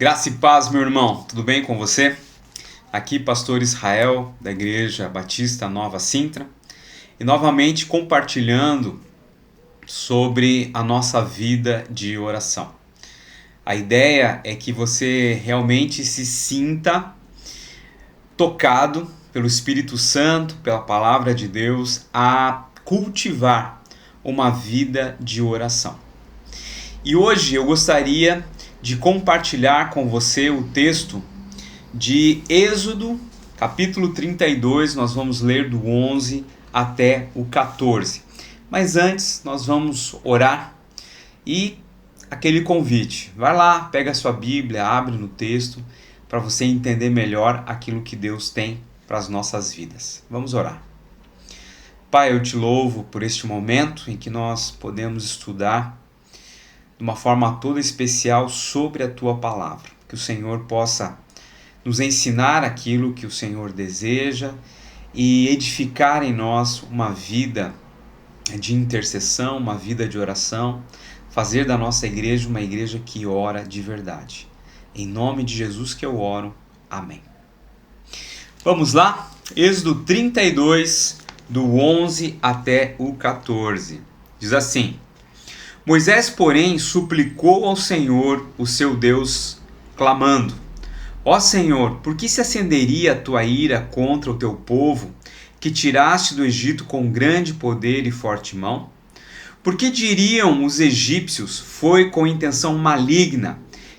Graça e paz, meu irmão, tudo bem com você? Aqui, pastor Israel, da Igreja Batista Nova Sintra, e novamente compartilhando sobre a nossa vida de oração. A ideia é que você realmente se sinta tocado pelo Espírito Santo, pela Palavra de Deus, a cultivar uma vida de oração. E hoje eu gostaria de compartilhar com você o texto de Êxodo, capítulo 32, nós vamos ler do 11 até o 14. Mas antes, nós vamos orar e aquele convite. Vai lá, pega a sua Bíblia, abre no texto, para você entender melhor aquilo que Deus tem para as nossas vidas. Vamos orar. Pai, eu te louvo por este momento em que nós podemos estudar de uma forma toda especial sobre a Tua Palavra. Que o Senhor possa nos ensinar aquilo que o Senhor deseja e edificar em nós uma vida de intercessão, uma vida de oração, fazer da nossa igreja uma igreja que ora de verdade. Em nome de Jesus que eu oro. Amém. Vamos lá? Êxodo 32, do 11 até o 14. Diz assim: Moisés, porém, suplicou ao Senhor, o seu Deus, clamando: Ó Senhor, por que se acenderia a tua ira contra o teu povo, que tiraste do Egito com grande poder e forte mão? Por que diriam os egípcios, foi com intenção maligna,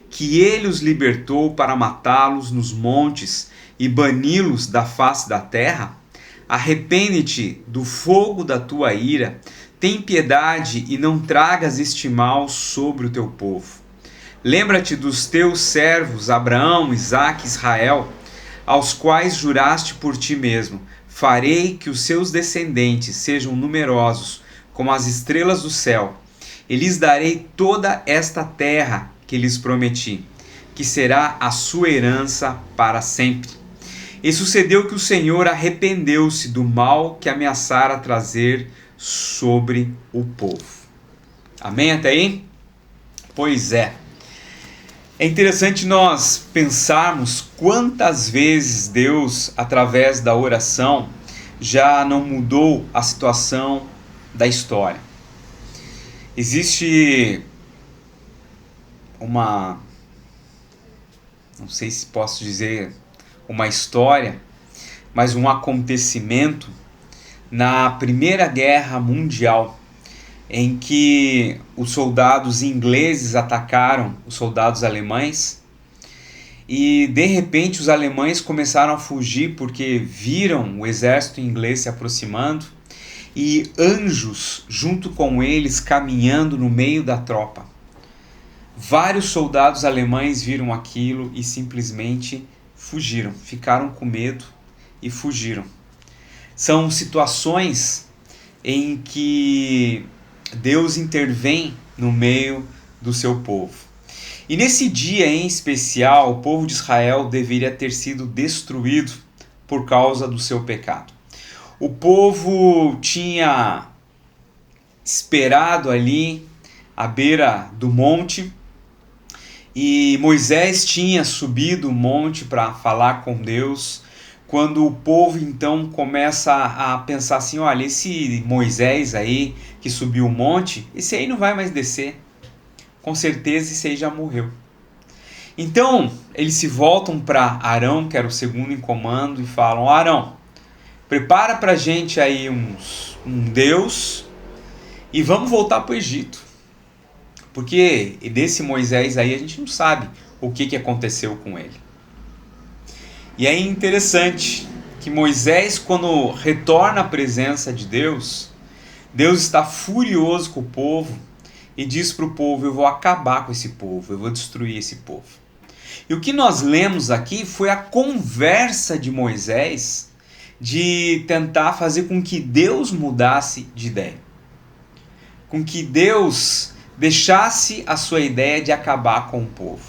que ele os libertou para matá-los nos montes e bani-los da face da terra? Arrepende-te do fogo da tua ira, tem piedade e não tragas este mal sobre o teu povo. Lembra-te dos teus servos Abraão, Isaque e Israel, aos quais juraste por ti mesmo: farei que os seus descendentes sejam numerosos como as estrelas do céu, e lhes darei toda esta terra que lhes prometi, que será a sua herança para sempre. E sucedeu que o Senhor arrependeu-se do mal que ameaçara trazer sobre o povo. Amém até aí? Pois é. É interessante nós pensarmos quantas vezes Deus, através da oração, já não mudou a situação da história. Existe não sei se posso dizer uma história, mas um acontecimento na Primeira Guerra Mundial, em que os soldados ingleses atacaram os soldados alemães e de repente os alemães começaram a fugir porque viram o exército inglês se aproximando e anjos junto com eles caminhando no meio da tropa. Vários soldados alemães viram aquilo e simplesmente fugiram, ficaram com medo e fugiram. São situações em que Deus intervém no meio do seu povo. E nesse dia em especial, o povo de Israel deveria ter sido destruído por causa do seu pecado. O povo tinha esperado ali à beira do monte e Moisés tinha subido o monte para falar com Deus. Quando o povo então começa a pensar assim: olha, esse Moisés aí que subiu o monte, esse aí não vai mais descer. Com certeza esse aí já morreu. Então eles se voltam para Arão, que era o segundo em comando, e falam: Arão, prepara para a gente aí um Deus e vamos voltar para o Egito. Porque desse Moisés aí a gente não sabe o que aconteceu com ele. E é interessante que Moisés, quando retorna à presença de Deus, Deus está furioso com o povo e diz para o povo: eu vou acabar com esse povo, eu vou destruir esse povo. E o que nós lemos aqui foi a conversa de Moisés de tentar fazer com que Deus mudasse de ideia. Com que Deus deixasse a sua ideia de acabar com o povo.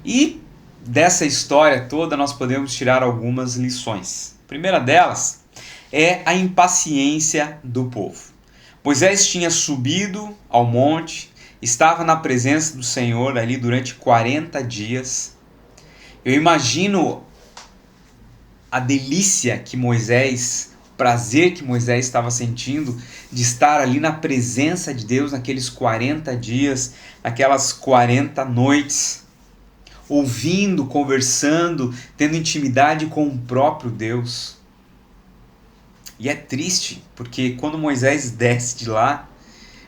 E dessa história toda nós podemos tirar algumas lições. A primeira delas é a impaciência do povo. Moisés tinha subido ao monte, estava na presença do Senhor ali durante 40 dias. Eu imagino a delícia que Moisés, o prazer que Moisés estava sentindo de estar ali na presença de Deus naqueles 40 dias, naquelas 40 noites, ouvindo, conversando, tendo intimidade com o próprio Deus. E é triste, porque quando Moisés desce de lá,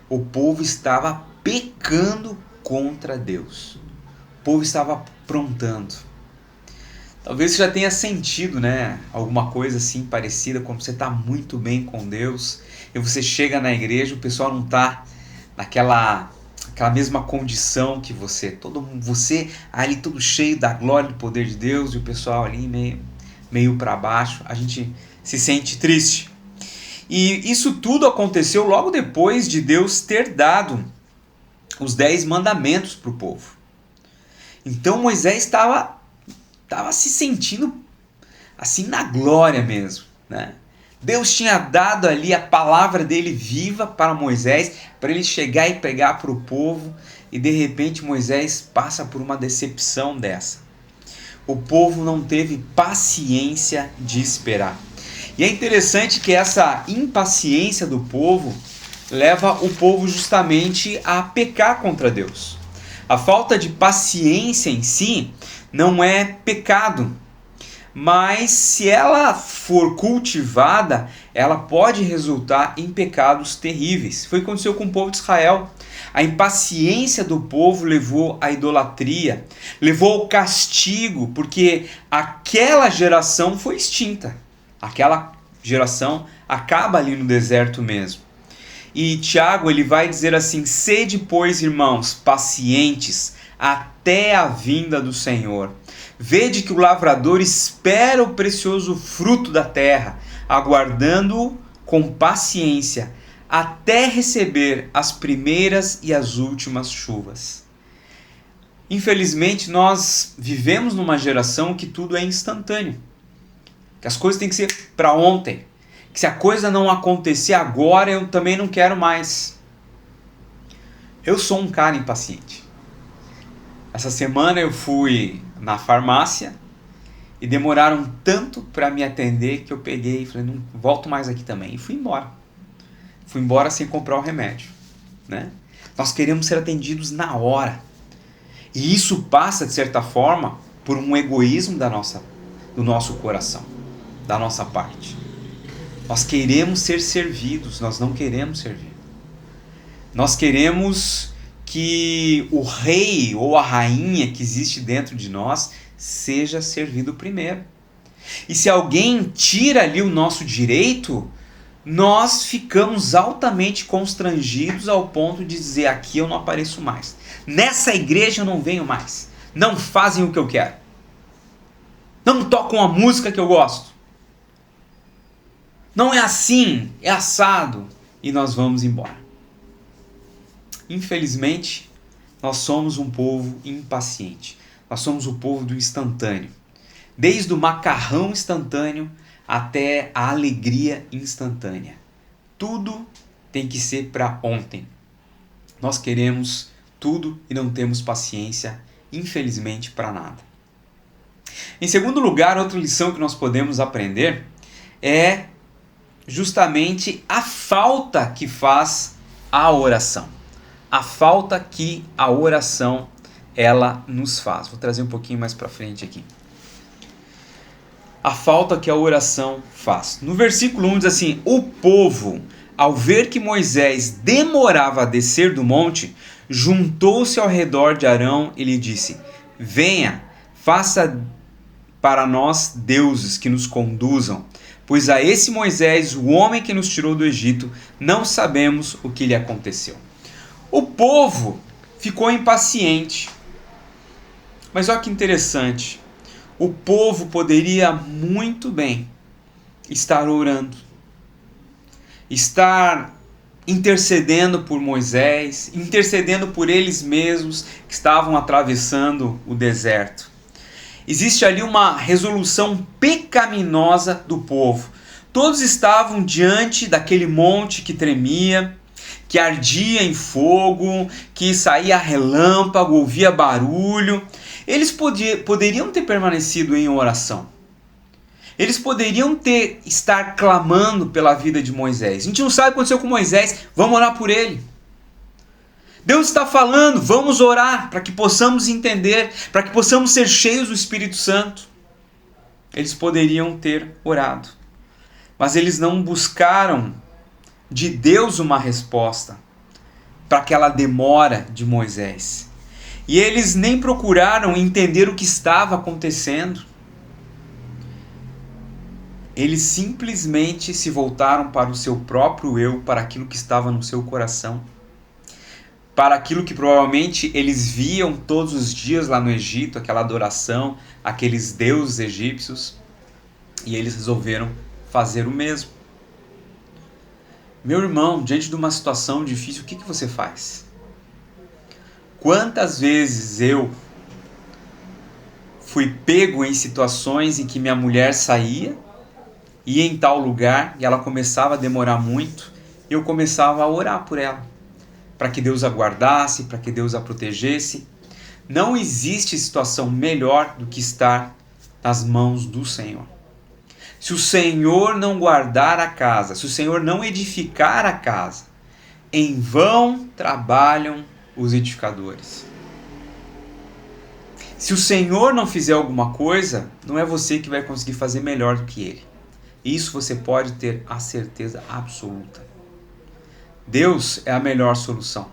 o povo estava pecando contra Deus. O povo estava aprontando. Talvez você já tenha sentido, né, alguma coisa assim parecida, como você está muito bem com Deus, e você chega na igreja, o pessoal não está naquela mesma condição que você. Você ali todo cheio da glória e do poder de Deus, e o pessoal ali meio para baixo. A gente se sente triste. E isso tudo aconteceu logo depois de Deus ter dado os 10 mandamentos para o povo. Então Moisés estava se sentindo assim na glória mesmo, né? Deus tinha dado ali a palavra dele viva para Moisés, para ele chegar e pregar para o povo, e de repente Moisés passa por uma decepção dessa. O povo não teve paciência de esperar. E é interessante que essa impaciência do povo leva o povo justamente a pecar contra Deus. A falta de paciência em si não é pecado, mas se ela for cultivada, ela pode resultar em pecados terríveis. Foi o que aconteceu com o povo de Israel. A impaciência do povo levou à idolatria, levou ao castigo, porque aquela geração foi extinta. Aquela geração acaba ali no deserto mesmo. E Tiago ele vai dizer assim: sede, pois, irmãos, pacientes até a vinda do Senhor. Vede que o lavrador espera o precioso fruto da terra, aguardando-o com paciência, até receber as primeiras e as últimas chuvas. Infelizmente, nós vivemos numa geração que tudo é instantâneo. Que as coisas têm que ser para ontem. Que se a coisa não acontecer agora, eu também não quero mais. Eu sou um cara impaciente. Essa semana eu fui na farmácia e demoraram tanto para me atender que eu peguei e falei, não volto mais aqui também. E fui embora. Fui embora sem comprar o remédio, né? Nós queremos ser atendidos na hora. E isso passa, de certa forma, por um egoísmo do nosso coração, da nossa parte. Nós queremos ser servidos, nós não queremos servir. Nós queremos que o rei ou a rainha que existe dentro de nós seja servido primeiro. E se alguém tira ali o nosso direito, nós ficamos altamente constrangidos ao ponto de dizer, aqui eu não apareço mais. Nessa igreja eu não venho mais. Não fazem o que eu quero. Não tocam a música que eu gosto. Não é assim, é assado. E nós vamos embora. Infelizmente, nós somos um povo impaciente. Nós somos o povo do instantâneo. Desde o macarrão instantâneo até a alegria instantânea. Tudo tem que ser para ontem. Nós queremos tudo e não temos paciência, infelizmente, para nada. Em segundo lugar, outra lição que nós podemos aprender é justamente a falta que faz a oração. A falta que a oração ela nos faz. Vou trazer um pouquinho mais para frente aqui. A falta que a oração faz. No versículo 1 diz assim: o povo, ao ver que Moisés demorava a descer do monte, juntou-se ao redor de Arão e lhe disse: venha, faça para nós deuses que nos conduzam, pois a esse Moisés, o homem que nos tirou do Egito, não sabemos o que lhe aconteceu. O povo ficou impaciente. Mas olha que interessante. O povo poderia muito bem estar orando, estar intercedendo por Moisés, intercedendo por eles mesmos que estavam atravessando o deserto. Existe ali uma resolução pecaminosa do povo. Todos estavam diante daquele monte que tremia, que ardia em fogo, que saía relâmpago, ouvia barulho. Eles poderiam ter permanecido em oração. Eles poderiam estar clamando pela vida de Moisés. A gente não sabe o que aconteceu com Moisés, vamos orar por ele. Deus está falando, vamos orar para que possamos entender, para que possamos ser cheios do Espírito Santo. Eles poderiam ter orado, mas eles não buscaram de Deus uma resposta para aquela demora de Moisés. E eles nem procuraram entender o que estava acontecendo. Eles simplesmente se voltaram para o seu próprio eu, para aquilo que estava no seu coração, para aquilo que provavelmente eles viam todos os dias lá no Egito, aquela adoração, aqueles deuses egípcios, e eles resolveram fazer o mesmo. Meu irmão, diante de uma situação difícil, o que você faz? Quantas vezes eu fui pego em situações em que minha mulher saía, ia em tal lugar e ela começava a demorar muito, e eu começava a orar por ela, para que Deus a guardasse, para que Deus a protegesse. Não existe situação melhor do que estar nas mãos do Senhor. Se o Senhor não guardar a casa, se o Senhor não edificar a casa, em vão trabalham os edificadores. Se o Senhor não fizer alguma coisa, não é você que vai conseguir fazer melhor do que Ele. Isso você pode ter a certeza absoluta. Deus é a melhor solução.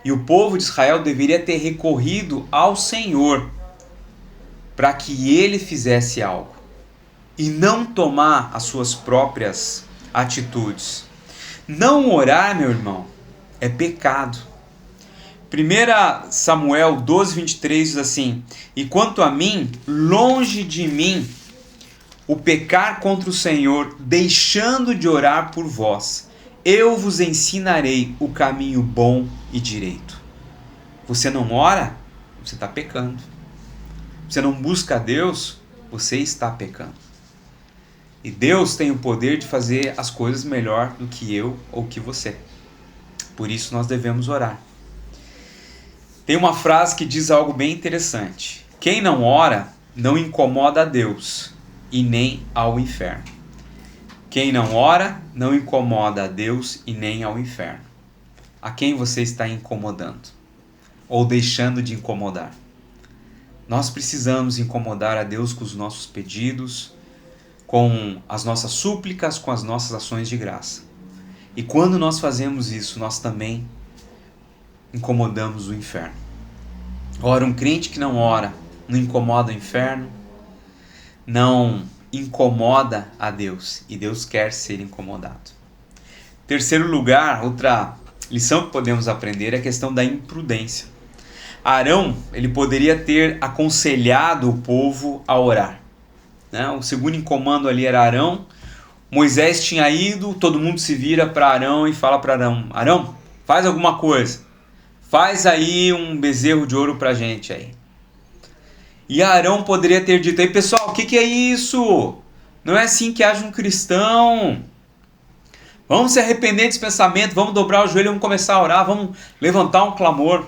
E o povo de Israel deveria ter recorrido ao Senhor para que Ele fizesse algo. E não tomar as suas próprias atitudes. Não orar, meu irmão, é pecado. 1 Samuel 12:23 diz assim: e quanto a mim, longe de mim o pecar contra o Senhor, deixando de orar por vós. Eu vos ensinarei o caminho bom e direito. Você não ora, você está pecando. Você não busca a Deus, você está pecando. E Deus tem o poder de fazer as coisas melhor do que eu ou que você. Por isso nós devemos orar. Tem uma frase que diz algo bem interessante. Quem não ora não incomoda a Deus e nem ao inferno. Quem não ora não incomoda a Deus e nem ao inferno. A quem você está incomodando? Ou deixando de incomodar? Nós precisamos incomodar a Deus com os nossos pedidos, com as nossas súplicas, com as nossas ações de graça. E quando nós fazemos isso, nós também incomodamos o inferno. Ora, um crente que não ora, não incomoda o inferno, não incomoda a Deus, e Deus quer ser incomodado. Terceiro lugar, outra lição que podemos aprender é a questão da imprudência. Arão, ele poderia ter aconselhado o povo a orar. O segundo em comando ali era Arão. Moisés tinha ido, todo mundo se vira para Arão e fala para Arão: Arão, faz alguma coisa. Faz aí um bezerro de ouro para a gente aí. E Arão poderia ter dito: aí pessoal, o que é isso? Não é assim que age um cristão. Vamos se arrepender desse pensamento, vamos dobrar o joelho, vamos começar a orar, vamos levantar um clamor.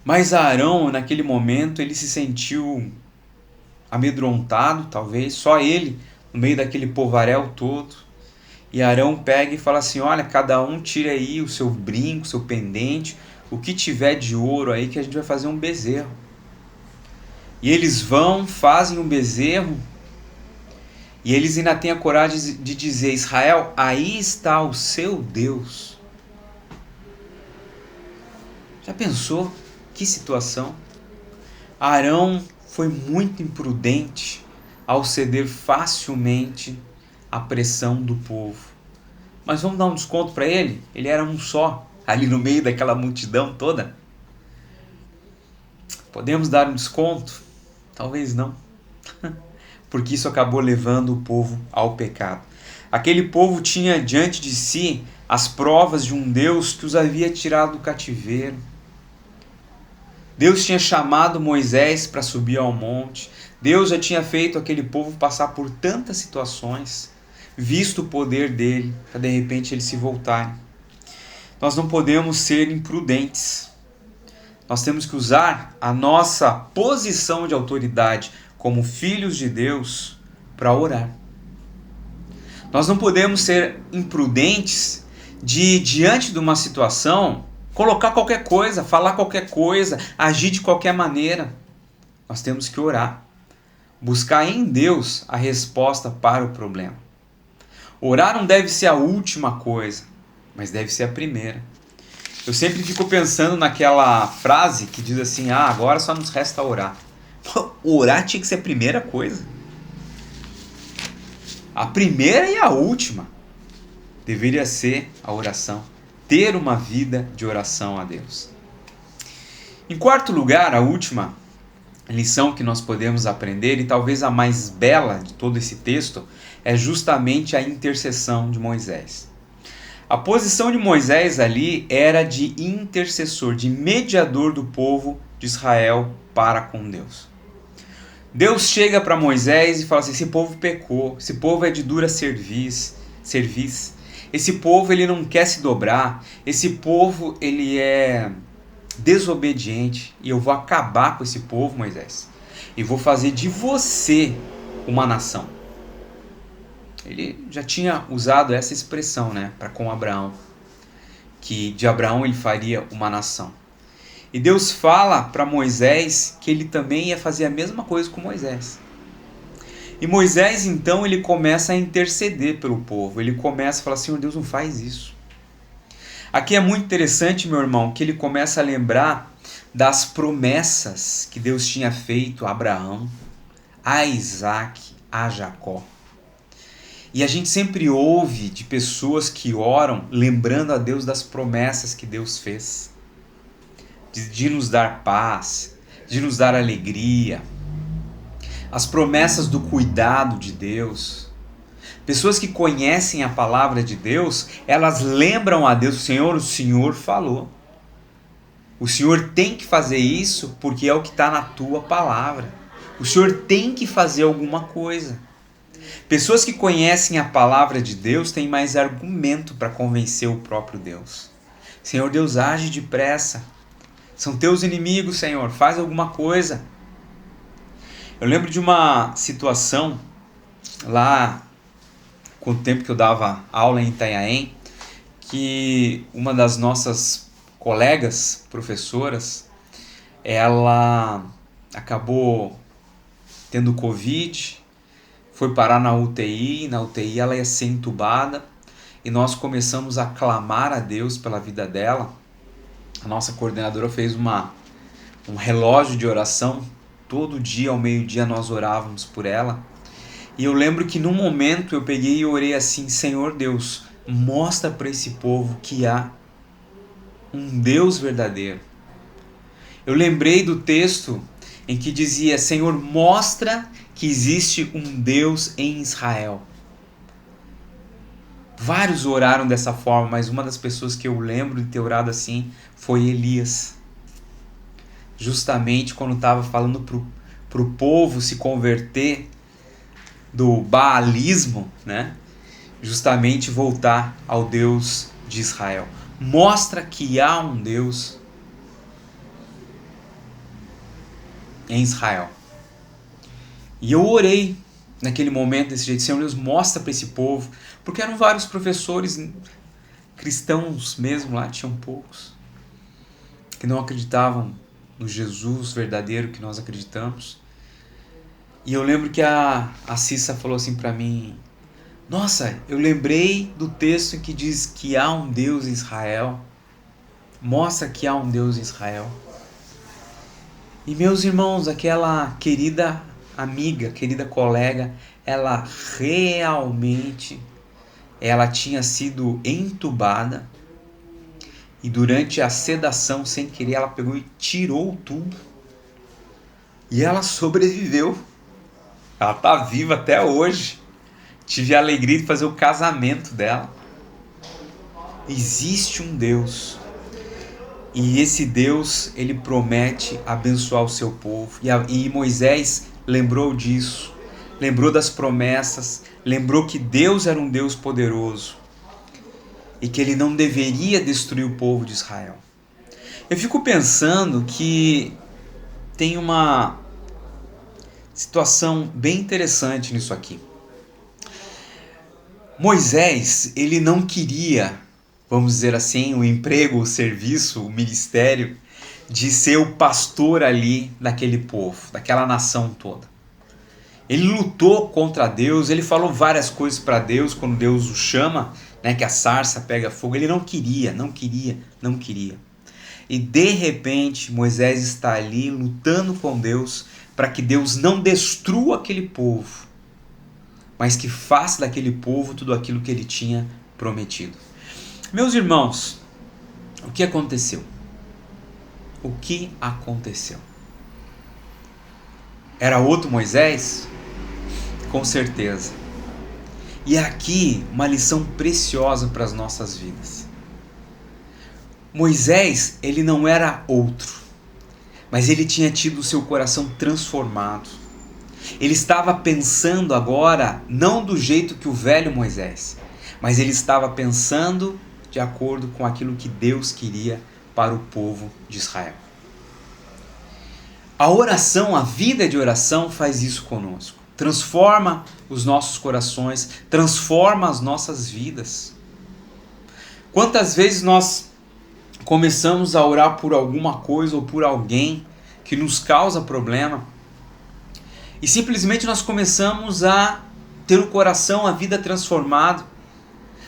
Mas Arão, naquele momento, ele se sentiu amedrontado, talvez, só ele, no meio daquele povaréu todo. E Arão pega e fala assim: olha, cada um tira aí o seu brinco, o seu pendente, o que tiver de ouro aí, que a gente vai fazer um bezerro. E eles vão, fazem um bezerro, e eles ainda têm a coragem de dizer: Israel, aí está o seu Deus. Já pensou? Que situação? Arão foi muito imprudente ao ceder facilmente à pressão do povo. Mas vamos dar um desconto para ele? Ele era um só, ali no meio daquela multidão toda. Podemos dar um desconto? Talvez não. Porque isso acabou levando o povo ao pecado. Aquele povo tinha diante de si as provas de um Deus que os havia tirado do cativeiro. Deus tinha chamado Moisés para subir ao monte. Deus já tinha feito aquele povo passar por tantas situações, visto o poder dele, para de repente eles se voltarem. nós não podemos ser imprudentes. Nós temos que usar a nossa posição de autoridade como filhos de Deus para orar. Nós não podemos ser imprudentes de, diante de uma situação, colocar qualquer coisa, falar qualquer coisa, agir de qualquer maneira. Nós temos que orar. Buscar em Deus a resposta para o problema. Orar não deve ser a última coisa, mas deve ser a primeira. Eu sempre fico pensando naquela frase que diz assim, agora só nos resta orar. Orar tinha que ser a primeira coisa. A primeira e a última deveria ser a oração. Ter uma vida de oração a Deus. Em quarto lugar, a última lição que nós podemos aprender, e talvez a mais bela de todo esse texto, é justamente a intercessão de Moisés. A posição de Moisés ali era de intercessor, de mediador do povo de Israel para com Deus. Deus chega para Moisés e fala assim, esse povo pecou, esse povo é de dura cerviz, esse povo ele não quer se dobrar, esse povo ele é desobediente e eu vou acabar com esse povo, Moisés, e vou fazer de você uma nação. Ele já tinha usado essa expressão, para com Abraão, que de Abraão ele faria uma nação. E Deus fala para Moisés que ele também ia fazer a mesma coisa com Moisés. E Moisés então ele começa a interceder pelo povo, ele começa a falar, Senhor Deus, não faz isso. Aqui é muito interessante, meu irmão, que ele começa a lembrar das promessas que Deus tinha feito a Abraão, a Isaac, a Jacó. E a gente sempre ouve de pessoas que oram lembrando a Deus das promessas que Deus fez. De nos dar paz, de nos dar alegria. As promessas do cuidado de Deus. Pessoas que conhecem a palavra de Deus, elas lembram a Deus, o Senhor falou. O Senhor tem que fazer isso porque é o que está na tua palavra. O Senhor tem que fazer alguma coisa. Pessoas que conhecem a palavra de Deus têm mais argumento para convencer o próprio Deus. Senhor Deus, age depressa. São teus inimigos, Senhor, faz alguma coisa. Eu lembro de uma situação lá, com o tempo que eu dava aula em Itanhaém, que uma das nossas colegas, professoras, ela acabou tendo Covid, foi parar na UTI ela ia ser entubada, e nós começamos a clamar a Deus pela vida dela. A nossa coordenadora fez um relógio de oração, todo dia ao meio-dia nós orávamos por ela. E eu lembro que num momento eu peguei e orei assim, Senhor Deus, mostra para esse povo que há um Deus verdadeiro. Eu lembrei do texto em que dizia, Senhor, mostra que existe um Deus em Israel. Vários oraram dessa forma, mas uma das pessoas que eu lembro de ter orado assim foi Elias. Justamente quando estava falando para o povo se converter do baalismo, justamente voltar ao Deus de Israel. Mostra que há um Deus em Israel. E eu orei naquele momento desse jeito, Senhor Deus, mostra para esse povo, porque eram vários professores cristãos mesmo lá, tinham poucos, que não acreditavam no Jesus verdadeiro que nós acreditamos. E eu lembro que a Cissa falou assim para mim, nossa, eu lembrei do texto que diz que há um Deus em Israel, mostra que há um Deus em Israel. E meus irmãos, aquela querida amiga, querida colega, ela tinha sido entubada e durante a sedação, sem querer, ela pegou e tirou o tubo e ela sobreviveu. Ela está viva até hoje. Tive a alegria de fazer o casamento dela. Existe um Deus. E esse Deus, ele promete abençoar o seu povo. E Moisés lembrou disso. Lembrou das promessas. Lembrou que Deus era um Deus poderoso. e que ele não deveria destruir o povo de Israel. Eu fico pensando que tem uma situação bem interessante nisso aqui. Moisés, ele não queria, vamos dizer assim, o emprego, o serviço, o ministério de ser o pastor ali daquele povo, daquela nação toda. Ele lutou contra Deus, ele falou várias coisas para Deus quando Deus o chama, né, que a sarça pega fogo. Ele não queria. E de repente Moisés está ali lutando com Deus para que Deus não destrua aquele povo, mas que faça daquele povo tudo aquilo que ele tinha prometido. Meus irmãos, o que aconteceu? O que aconteceu? Era outro Moisés? Com certeza. E aqui uma lição preciosa para as nossas vidas. Moisés, ele não era outro, mas ele tinha tido o seu coração transformado. Ele estava pensando agora não do jeito que o velho Moisés, mas ele estava pensando de acordo com aquilo que Deus queria para o povo de Israel. A oração, a vida de oração faz isso conosco. Transforma os nossos corações, transforma as nossas vidas. Quantas vezes nós começamos a orar por alguma coisa ou por alguém que nos causa problema e simplesmente nós começamos a ter o coração, a vida transformado,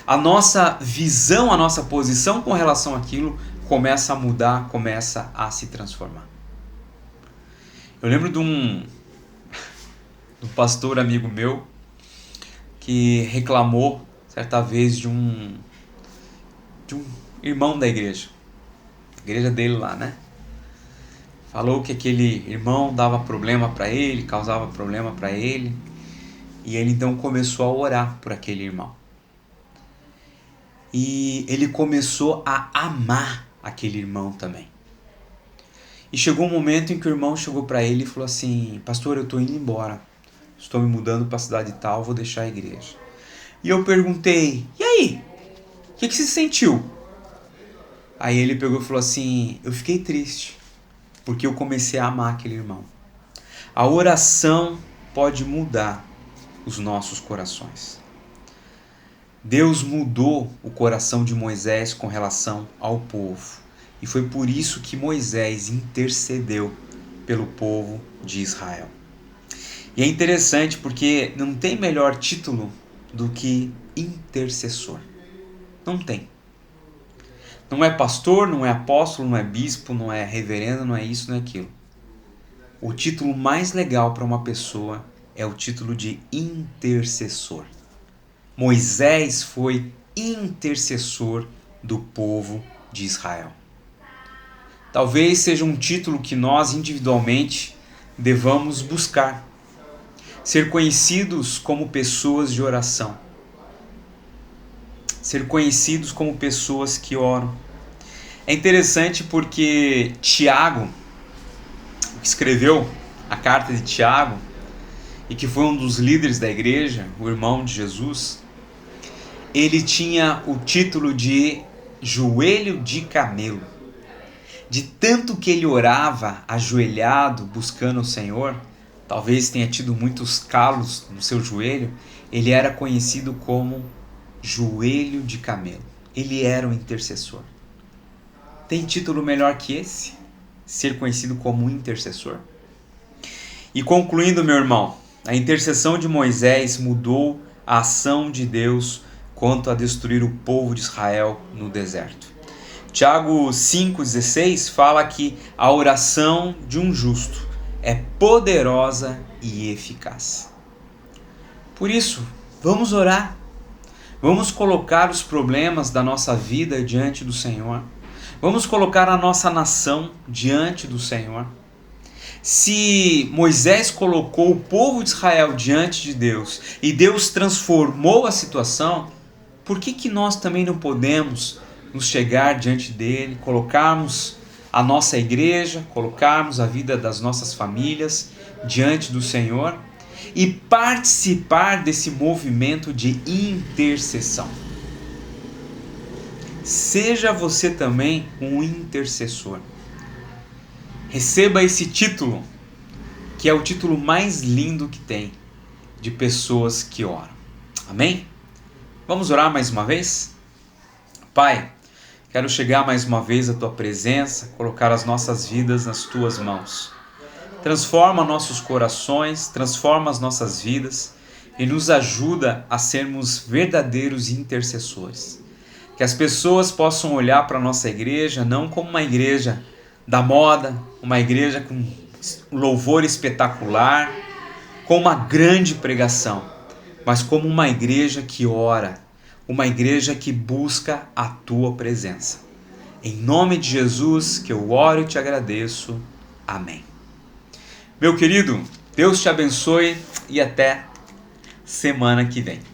a nossa visão, a nossa posição com relação àquilo começa a mudar, começa a se transformar. Eu lembro de um pastor amigo meu que reclamou certa vez de um irmão da igreja dele lá, né? Falou que aquele irmão dava problema para ele, causava problema para ele, e ele então começou a orar por aquele irmão. E ele começou a amar aquele irmão também. E chegou um momento em que o irmão chegou para ele e falou assim: pastor, eu estou indo embora, estou me mudando para a cidade tal, vou deixar a igreja. E eu perguntei: e aí? O que você sentiu? Aí ele pegou e falou assim: eu fiquei triste, porque eu comecei a amar aquele irmão. A oração pode mudar os nossos corações. Deus mudou o coração de Moisés com relação ao povo. E foi por isso que Moisés intercedeu pelo povo de Israel. E é interessante porque não tem melhor título do que intercessor. Não tem. Não é pastor, não é apóstolo, não é bispo, não é reverendo, não é isso, não é aquilo. O título mais legal para uma pessoa é o título de intercessor. Moisés foi intercessor do povo de Israel. Talvez seja um título que nós individualmente devamos buscar. Ser conhecidos como pessoas de oração. Ser conhecidos como pessoas que oram. É interessante porque Tiago, que escreveu a carta de Tiago, e que foi um dos líderes da igreja, o irmão de Jesus, ele tinha o título de joelho de camelo. De tanto que ele orava ajoelhado, buscando o Senhor, talvez tenha tido muitos calos no seu joelho, ele era conhecido como joelho de camelo. Ele era um intercessor. Tem título melhor que esse? Ser conhecido como intercessor? E concluindo, meu irmão, a intercessão de Moisés mudou a ação de Deus quanto a destruir o povo de Israel no deserto. Tiago 5,16 fala que a oração de um justo é poderosa e eficaz. Por isso, vamos orar. Vamos colocar os problemas da nossa vida diante do Senhor. Vamos colocar a nossa nação diante do Senhor. Se Moisés colocou o povo de Israel diante de Deus e Deus transformou a situação, por que nós também não podemos nos chegar diante dele, colocarmos a nossa igreja, colocarmos a vida das nossas famílias diante do Senhor e participar desse movimento de intercessão? seja você também um intercessor. Receba esse título, que é o título mais lindo que tem, de pessoas que oram. Amém? Vamos orar mais uma vez? Pai, quero chegar mais uma vez à Tua presença, colocar as nossas vidas nas Tuas mãos. Transforma nossos corações, transforma as nossas vidas e nos ajuda a sermos verdadeiros intercessores. Que as pessoas possam olhar para a nossa igreja não como uma igreja da moda, uma igreja com louvor espetacular, com uma grande pregação, mas como uma igreja que ora, uma igreja que busca a Tua presença. Em nome de Jesus que eu oro e te agradeço. Amém. Meu querido, Deus te abençoe e até semana que vem.